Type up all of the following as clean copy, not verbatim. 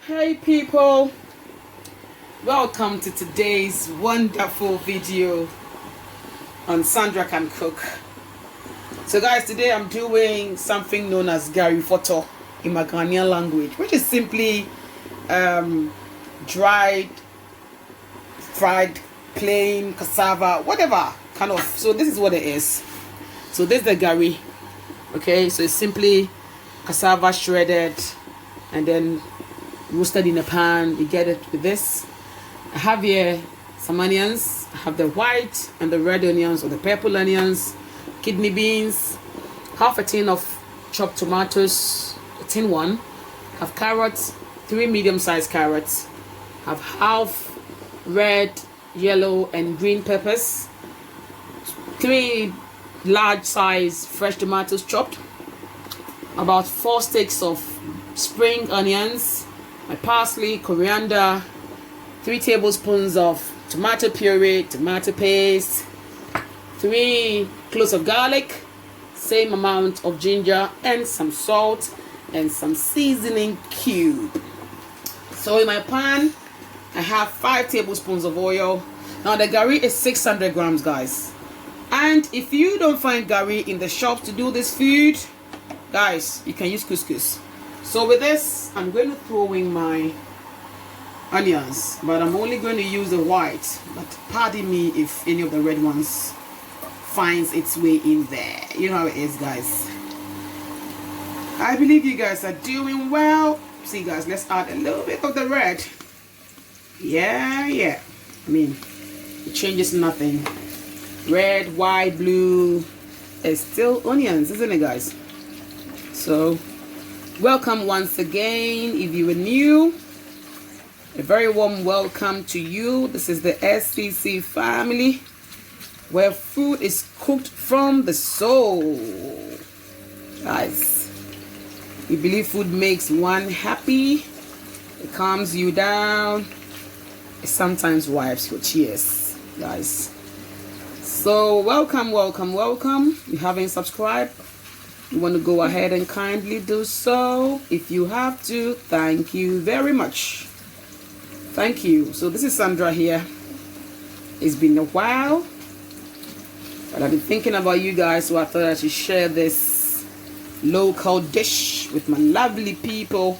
Hey people, welcome to today's wonderful video on Sandra Can Cook. So guys, today I'm doing something known as Gari Fortor in my Ghanaian language, which is simply dried, fried, plain cassava, whatever kind of. So this is what it is. So this is the Gari. Okay, so it's simply cassava shredded and then roasted in a pan. You get it with this. I have here some onions. I have the white and the red onions or the purple onions, kidney beans, half a tin of chopped tomatoes, a tin one. I have carrots, 3 medium-sized carrots. I have half red, yellow, and green peppers, 3 large-size fresh tomatoes chopped, about 4 sticks of spring onions, my parsley, coriander, 3 tablespoons of tomato puree, tomato paste, 3 cloves of garlic, same amount of ginger, and some salt and some seasoning cube. So in my pan, I have 5 tablespoons of oil. Now the Gari is 600 grams, guys. And if you don't find Gari in the shop to do this food, guys, you can use couscous. So with this, I'm going to throw in my onions, but I'm only going to use the white. But pardon me if any of the red ones finds its way in there. You know how it is, guys. I believe you guys are doing well. See, guys, let's add a little bit of the red. Yeah. I mean, it changes nothing. Red, white, blue, it's still onions, isn't it, guys? So welcome once again. If you are new, a very warm welcome to you. This is the SCC family, where food is cooked from the soul. Guys, we believe food makes one happy, it calms you down, it sometimes wipes your tears, guys. So welcome. If you haven't subscribed, you want to go ahead and kindly do so. If you have to, thank you very much. Thank you. So this is Sandra here. It's been a while, but I've been thinking about you guys, so I thought I should share this local dish with my lovely people.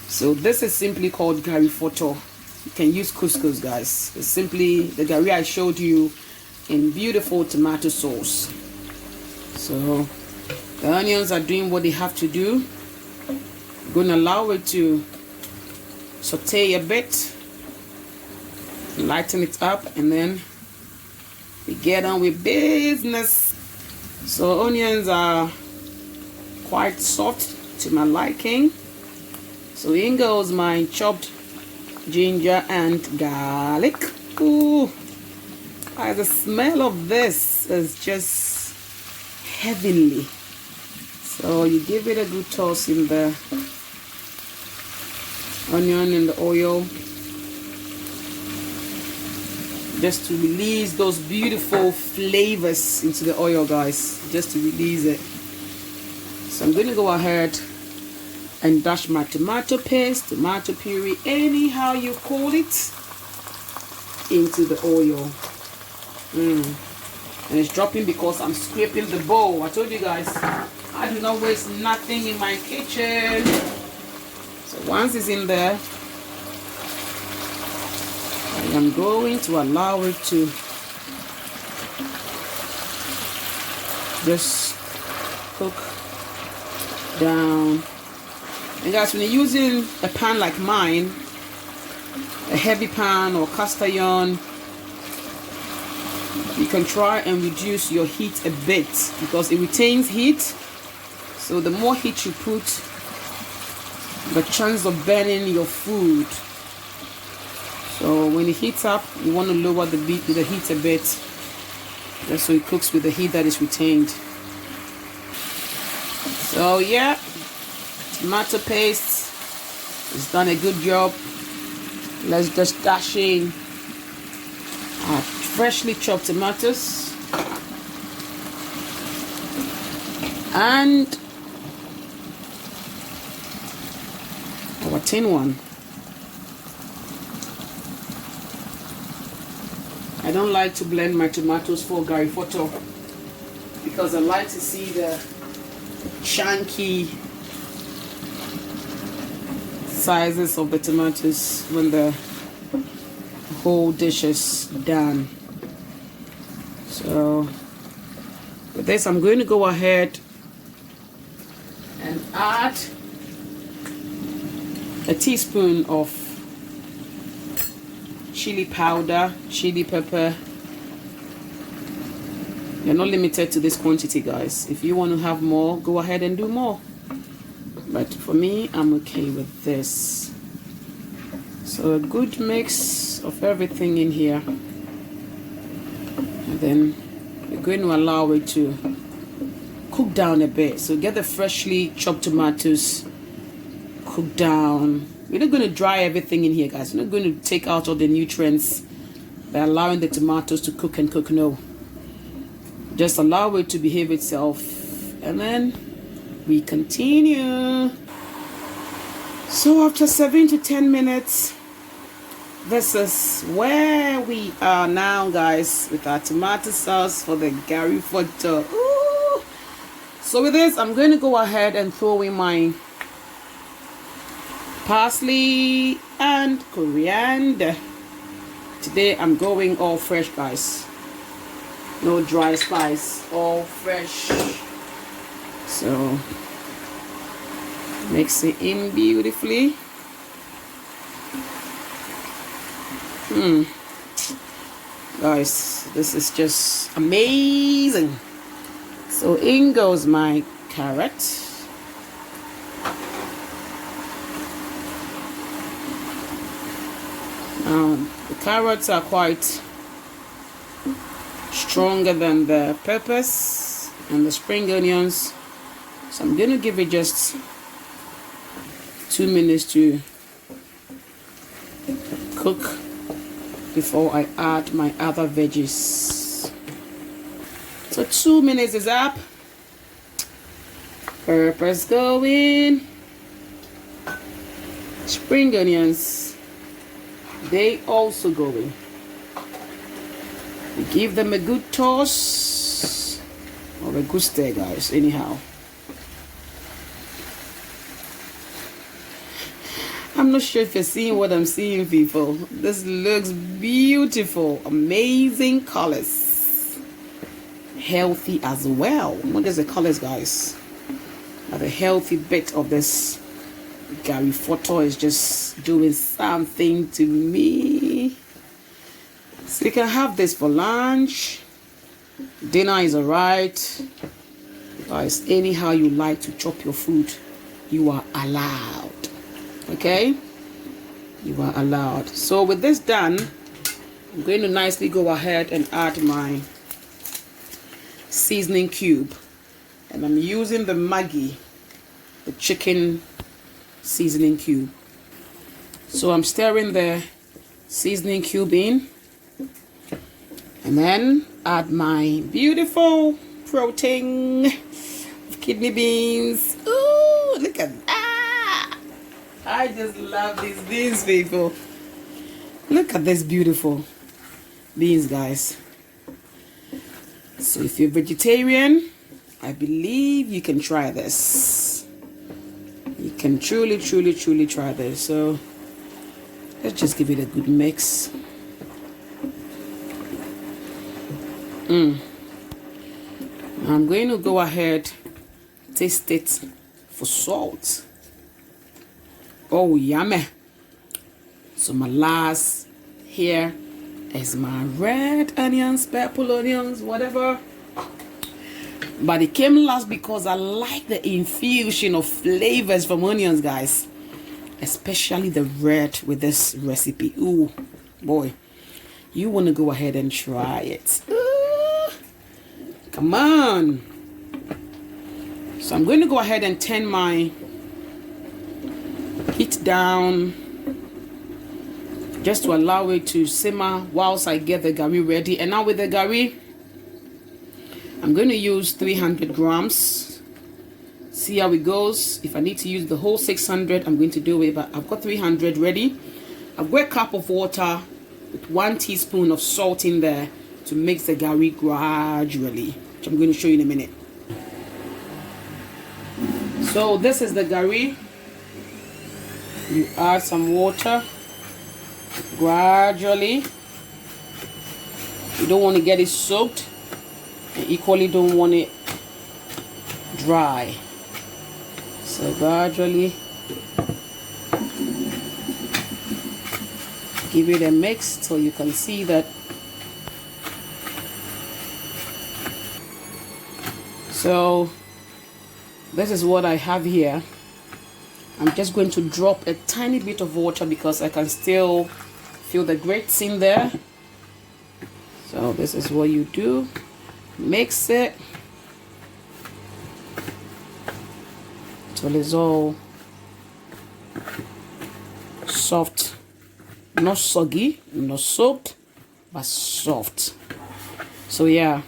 So this is simply called Gari Fortor. You can use couscous, guys. It's simply the Gari I showed you in beautiful tomato sauce. So the onions are doing what they have to do. I'm going to allow it to saute a bit, lighten it up, and then we get on with business. So onions are quite soft to my liking. So in goes my chopped ginger and garlic. Ooh, the smell of this is just heavenly. So you give it a good toss in the onion and the oil, just to release those beautiful flavors into the oil, guys, just to release it. So I'm going to go ahead and dash my tomato paste, tomato puree, anyhow you call it, into the oil. And it's dropping because I'm scraping the bowl. I told you guys, I do not waste nothing in my kitchen. So once it's in there, I am going to allow it to just cook down. And guys, when you're using a pan like mine, a heavy pan or cast iron, you can try and reduce your heat a bit because it retains heat. So the more heat you put, the chance of burning your food. So when it heats up, you want to lower the heat a bit, just so it cooks with the heat that is retained. So yeah, tomato paste has done a good job. Let's just dash in our freshly chopped tomatoes and our tin one. I don't like to blend my tomatoes for Gari Fortor because I like to see the chunky sizes of the tomatoes when the whole dish is done. So with this, I'm going to go ahead and add a teaspoon of chili powder, chili pepper. You're not limited to this quantity, guys. If you want to have more, go ahead and do more. But for me, I'm okay with this. So a good mix of everything in here. And then we're going to allow it to cook down a bit. So get the freshly chopped tomatoes cook down. We're not going to dry everything in here, guys. We're not going to take out all the nutrients by allowing the tomatoes to cook and cook. No. Just allow it to behave itself. And then we continue. So after 7 to 10 minutes, this is where we are now, guys, with our tomato sauce for the Gari Fortor. Ooh. So with this, I'm going to go ahead and throw in my parsley and coriander. Today I'm going all fresh, guys. No dry spice, all fresh. So mix it in beautifully. Guys, this is just amazing. So in goes my carrot. The carrots are quite stronger than the peppers and the spring onions, so I'm going to give it just 2 minutes to cook before I add my other veggies. So 2 minutes is up. Peppers going, spring onions, they also going. We give them a good toss or a good stir, guys. Anyhow, I'm not sure if you're seeing what I'm seeing, people. This looks beautiful, amazing colors, healthy as well. What is the colors, guys? Now the healthy bit of this Gari Fortor is just doing something to me. So you can have this for lunch. Dinner is alright. Guys, anyhow you like to chop your food, you are allowed. Okay? You are allowed. So with this done, I'm going to nicely go ahead and add my seasoning cube. And I'm using the Maggi, the chicken seasoning cube. So I'm stirring the seasoning cube in. And then add my beautiful protein of kidney beans. Ooh, look at that. I just love these beans, people. Look at this beautiful beans, guys. So if you're vegetarian, I believe you can try this. You can truly try this. So let's just give it a good mix. I'm going to go ahead, taste it for salt. Oh, yummy. So my last here is my red onions, purple onions, whatever. But it came last because I like the infusion of flavors from onions, guys. Especially the red with this recipe. Ooh, boy. You want to go ahead and try it. Come on. So I'm going to go ahead and turn my heat down just to allow it to simmer whilst I get the Gari ready. And now with the Gari, I'm going to use 300 grams. See how it goes. If I need to use the whole 600, I'm going to do it, but I've got 300 ready. I've got a cup of water with 1 teaspoon of salt in there to mix the gari gradually, which I'm going to show you in a minute. So this is the gari. You add some water gradually. You don't want to get it soaked, and equally don't want it dry. So gradually give it a mix so you can see that. So this is what I have here. I'm just going to drop a tiny bit of water because I can still feel the grits in there. So this is what you do. Mix it till it's all soft, not soggy, not soaked, but soft. So yeah,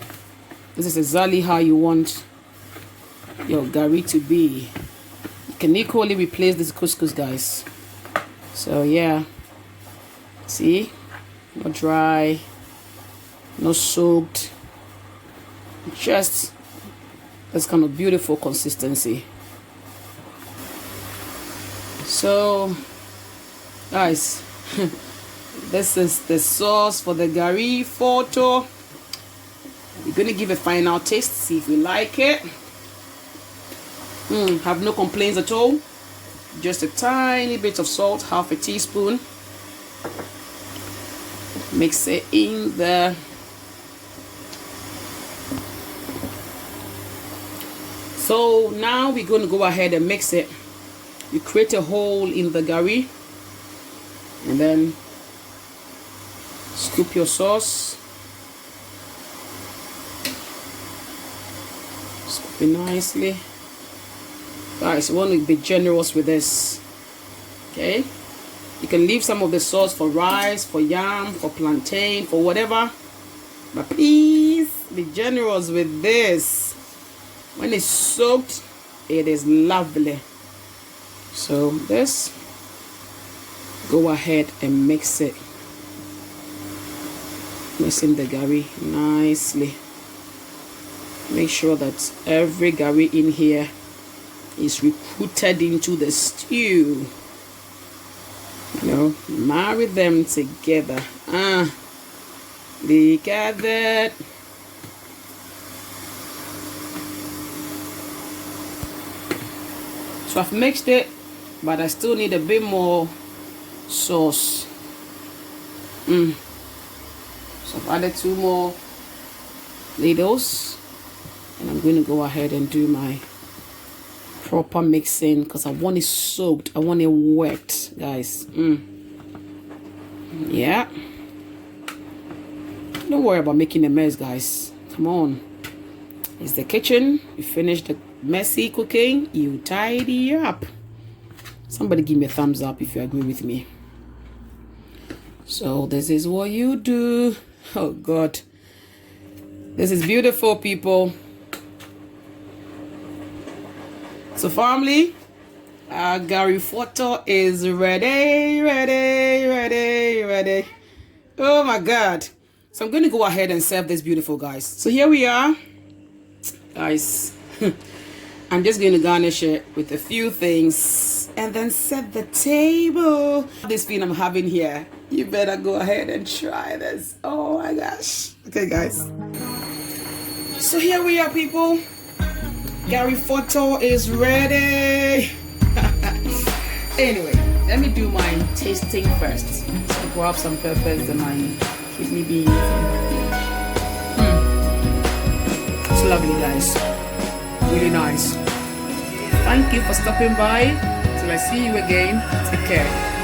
this is exactly how you want your gari to be. You can equally replace this couscous, guys. So yeah, see, not dry, not soaked, just this kind of beautiful consistency. So guys, this is the sauce for the gari Fortor. We're gonna give a final taste, see if we like it. Have no complaints at all. Just a tiny bit of salt, half a teaspoon. Mix it in there. So now we're going to go ahead and mix it. You create a hole in the gari and then scoop your sauce. Scoop it nicely. Guys, you want to be generous with this. Okay? You can leave some of the sauce for rice, for yam, for plantain, for whatever. But please be generous with this. When it's soaked, it is lovely. So this, go ahead and mix it. Mixing the gari nicely. Make sure that every gari in here is recruited into the stew. You know, marry them together. Look at that. So I've mixed it, but I still need a bit more sauce. So I've added 2 more ladles, and I'm going to go ahead and do my proper mixing because I want it soaked. I want it wet, guys. Yeah. Don't worry about making a mess, guys. Come on. It's the kitchen. You finish the messy cooking, you tidy up. Somebody give me a thumbs up if you agree with me. So this is what you do. Oh God, this is beautiful, people. So family, our Gari Fortor is ready. Oh my God. So I'm going to go ahead and serve this beautiful, guys. So here we are, guys. I'm just going to garnish it with a few things and then set the table. This thing I'm having here, you better go ahead and try this. Oh my gosh. Okay, guys. So here we are, people. Gari Fortor is ready. Anyway, let me do my tasting first. So grab some peppers and my kidney beans. It's lovely, guys. Really nice. Thank you for stopping by. Till I see you again. Take care.